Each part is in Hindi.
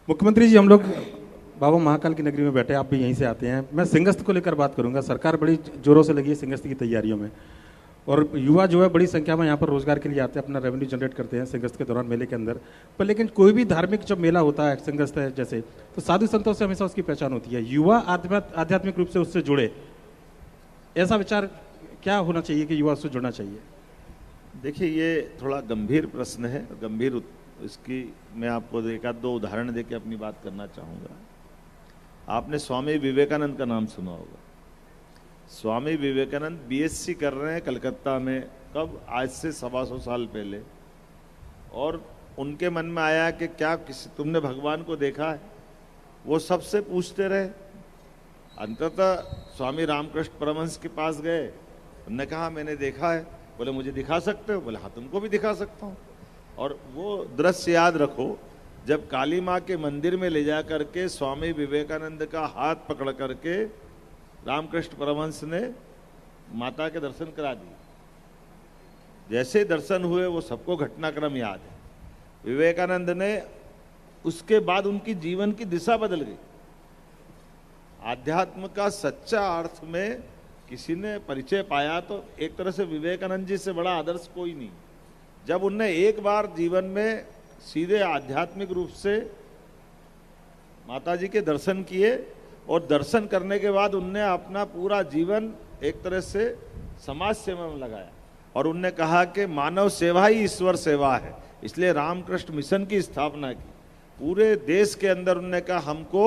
मुख्यमंत्री जी, हम लोग बाबा महाकाल की नगरी में बैठे, आप भी यहीं से आते हैं। मैं सिंहस्थ को लेकर बात करूंगा। सरकार बड़ी जोरों से लगी है सिंहस्थ की तैयारियों में, और युवा जो है बड़ी संख्या में यहाँ पर रोजगार के लिए आते हैं, अपना रेवेन्यू जनरेट करते हैं सिंहस्थ के दौरान मेले के अंदर। पर लेकिन कोई भी धार्मिक जब मेला होता है सिंहस्थ है जैसे, तो साधु संतों से हमेशा उसकी पहचान होती है। युवा आध्यात्मिक रूप से उससे जुड़े, ऐसा विचार क्या होना चाहिए कि युवा उससे जुड़ना चाहिए? देखिए, ये थोड़ा गंभीर प्रश्न है। गंभीर इसकी मैं आपको एक आध दो उदाहरण देके अपनी बात करना चाहूँगा। आपने स्वामी विवेकानंद का नाम सुना होगा। स्वामी विवेकानंद बीएससी कर रहे हैं कलकत्ता में, कब? आज से 125 साल पहले। और उनके मन में आया कि क्या तुमने भगवान को देखा है? वो सबसे पूछते रहे। अंततः स्वामी रामकृष्ण परमहंस के पास गए। उन्होंने कहा मैंने देखा है। बोले मुझे दिखा सकते हो? बोले हाँ, तुमको भी दिखा सकता हूँ। और वो दृश्य याद रखो, जब काली माँ के मंदिर में ले जा करके स्वामी विवेकानंद का हाथ पकड़ करके रामकृष्ण परमहंस ने माता के दर्शन करा दिए। जैसे दर्शन हुए वो सबको घटनाक्रम याद है। विवेकानंद ने उसके बाद उनकी जीवन की दिशा बदल गई। आध्यात्म का सच्चा अर्थ में किसी ने परिचय पाया तो एक तरह से विवेकानंद जी से बड़ा आदर्श कोई नहीं। जब उनने एक बार जीवन में सीधे आध्यात्मिक रूप से माता जी के दर्शन किए, और दर्शन करने के बाद उनने अपना पूरा जीवन एक तरह से समाज सेवा में लगाया, और उनने कहा कि मानव सेवा ही ईश्वर सेवा है। इसलिए रामकृष्ण मिशन की स्थापना की। पूरे देश के अंदर उनने कहा हमको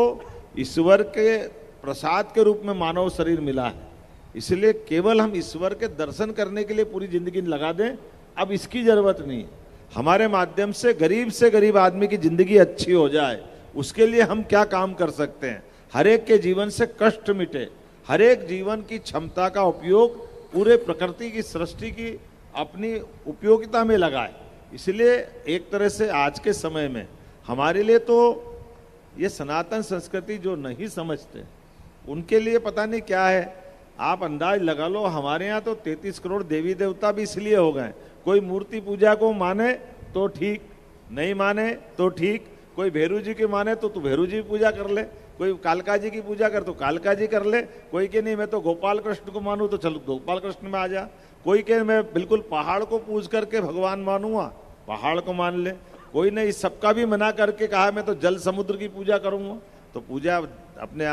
ईश्वर के प्रसाद के रूप में मानव शरीर मिला है, इसलिए केवल हम ईश्वर के दर्शन करने के लिए पूरी जिंदगी लगा दें, अब इसकी जरूरत नहीं है। हमारे माध्यम से गरीब आदमी की जिंदगी अच्छी हो जाए, उसके लिए हम क्या काम कर सकते हैं। हर एक के जीवन से कष्ट मिटे, हर एक जीवन की क्षमता का उपयोग पूरे प्रकृति की सृष्टि की अपनी उपयोगिता में लगाए। इसलिए एक तरह से आज के समय में हमारे लिए तो ये सनातन संस्कृति जो नहीं समझते उनके लिए पता नहीं क्या है। आप अंदाज लगा लो, हमारे यहाँ तो 33 करोड़ देवी देवता भी इसलिए हो गए। कोई मूर्ति पूजा को माने तो ठीक, नहीं माने तो ठीक। कोई भैरू जी की माने तो तू भैरू जी पूजा कर ले, कोई कालका जी की पूजा कर तो कालका जी कर ले, कोई के नहीं मैं तो गोपाल कृष्ण को मानूं तो चलो गोपाल कृष्ण में आ जा, कोई के मैं बिल्कुल पहाड़ को पूज करके भगवान मानूंगा, पहाड़ को मान ले। कोई ने इस सबका भी मना करके कहा मैं तो जल समुद्र की पूजा करूंगा, तो पूजा अपने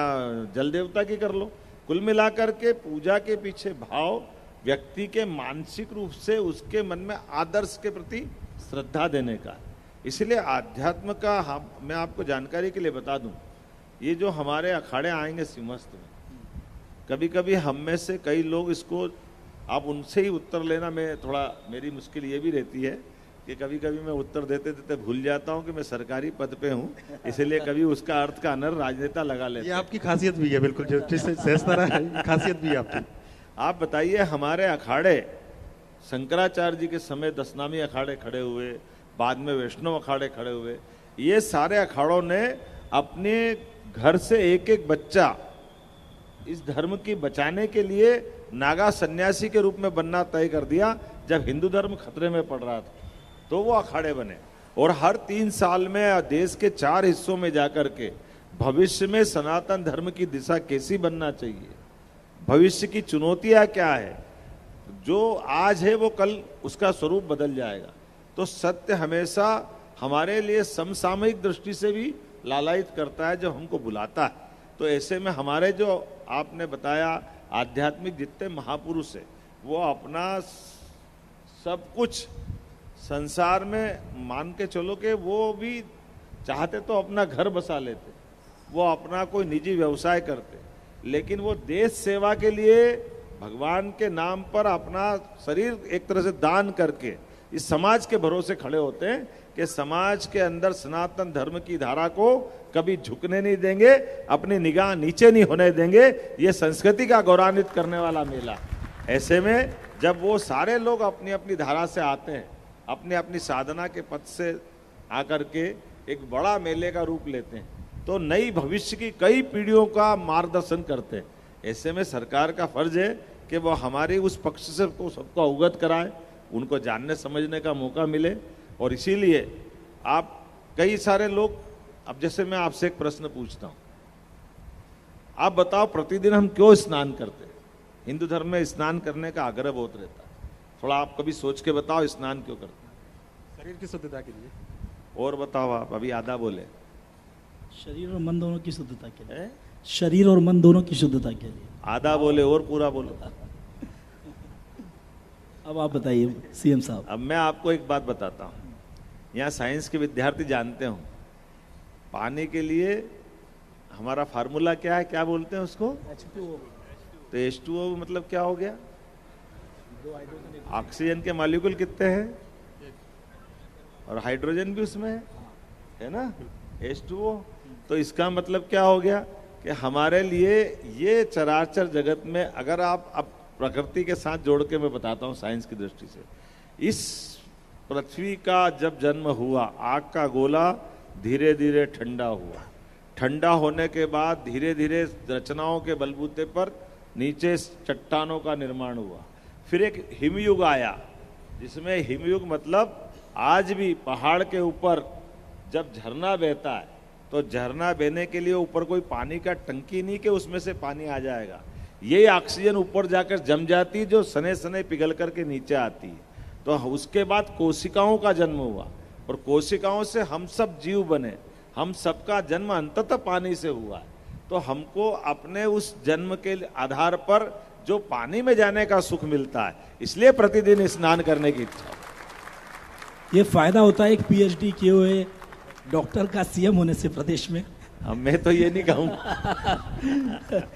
जल देवता की कर लो। कुल मिलाकर के पूजा के पीछे भाव व्यक्ति के मानसिक रूप से उसके मन में आदर्श के प्रति श्रद्धा देने का। इसलिए आध्यात्म का मैं आपको जानकारी के लिए बता दूं, ये जो हमारे अखाड़े आएंगे सिंहस्थ में, कभी कभी हम में से कई लोग इसको, आप उनसे ही उत्तर लेना, मैं थोड़ा मेरी मुश्किल ये भी रहती है कि कभी कभी मैं उत्तर देते देते भूल जाता हूँ कि मैं सरकारी पद पे हूँ, इसलिए कभी उसका अर्थ का अनर राजनेता लगा लेते। ये आपकी खासियत भी है, बिल्कुल जो खासियत भी है आपकी। आप बताइए, हमारे अखाड़े शंकराचार्य जी के समय 10 नामी अखाड़े खड़े हुए, बाद में वैष्णव अखाड़े खड़े हुए। ये सारे अखाड़ों ने अपने घर से एक एक बच्चा इस धर्म की बचाने के लिए नागा सन्यासी के रूप में बनना तय कर दिया। जब हिंदू धर्म खतरे में पड़ रहा था तो वो अखाड़े बने, और हर 3 साल में देश के 4 हिस्सों में जाकर के भविष्य में सनातन धर्म की दिशा कैसी बनना चाहिए, भविष्य की चुनौतियां क्या है, जो आज है वो कल उसका स्वरूप बदल जाएगा। तो सत्य हमेशा हमारे लिए समसामयिक दृष्टि से भी लालायित करता है, जब हमको बुलाता है। तो ऐसे में हमारे जो आपने बताया आध्यात्मिक जितने महापुरुष है, वो अपना सब कुछ संसार में मान के चलो कि वो भी चाहते तो अपना घर बसा लेते, वो अपना कोई निजी व्यवसाय करते, लेकिन वो देश सेवा के लिए भगवान के नाम पर अपना शरीर एक तरह से दान करके इस समाज के भरोसे खड़े होते हैं कि समाज के अंदर सनातन धर्म की धारा को कभी झुकने नहीं देंगे, अपनी निगाह नीचे नहीं होने देंगे। ये संस्कृति का गौरवान्वित करने वाला मेला। ऐसे में जब वो सारे लोग अपनी अपनी धारा से आते हैं, अपनी अपनी साधना के पथ से आकर के एक बड़ा मेले का रूप लेते हैं, तो नई भविष्य की कई पीढ़ियों का मार्गदर्शन करते हैं। ऐसे में सरकार का फर्ज है कि वो हमारी उस पक्ष से तो सबको अवगत कराए, उनको जानने समझने का मौका मिले। और इसीलिए आप कई सारे लोग अब जैसे मैं आपसे एक प्रश्न पूछता हूं, आप बताओ प्रतिदिन हम क्यों स्नान करते हैं? हिंदू धर्म में स्नान करने का आग्रह बहुत रहता है, थोड़ा आप कभी सोच के बताओ स्नान क्यों करते हैं? शरीर की शुद्धता के लिए। और बताओ आप, अभी आधा बोले। शरीर और मन दोनों की शुद्धता के लिए। हैं? शरीर और मन दोनों की शुद्धता के लिए। आधा बोले और पूरा बोलो। अब आप बताइए सीएम साहब। अब मैं आपको एक बात बताता हूँ, यहाँ साइंस के विद्यार्थी जानते हो, पानी के लिए हमारा फार्मूला क्या है, क्या बोलते हैं उसको? तो H2O मतलब क्या हो गया? ऑक्सीजन के मॉलिक्यूल कितने हैं? और हाइड्रोजन भी उसमें है ना, H2O। तो इसका मतलब क्या हो गया कि हमारे लिए ये चराचर जगत में, अगर आप अब प्रकृति के साथ जोड़ के मैं बताता हूँ साइंस की दृष्टि से, इस पृथ्वी का जब जन्म हुआ, आग का गोला धीरे धीरे ठंडा हुआ, ठंडा होने के बाद धीरे धीरे रचनाओं के बलबूते पर नीचे चट्टानों का निर्माण हुआ, फिर एक हिमयुग आया, जिसमें हिमयुग मतलब आज भी पहाड़ के ऊपर जब झरना बहता है तो झरना बहने के लिए ऊपर कोई पानी का टंकी नहीं कि उसमें से पानी आ जाएगा, ये ऑक्सीजन ऊपर जाकर जम जाती है जो सने सने पिघल करके नीचे आती है। तो उसके बाद कोशिकाओं का जन्म हुआ और कोशिकाओं से हम सब जीव बने, हम सबका जन्म अंततः पानी से हुआ है। तो हमको अपने उस जन्म के आधार पर जो पानी में जाने का सुख मिलता है, इसलिए प्रतिदिन स्नान करने की इच्छा। ये फायदा होता है एक पीएचडी किए हुए डॉक्टर का सीएम होने से प्रदेश में। मैं तो ये नहीं कहूँगा।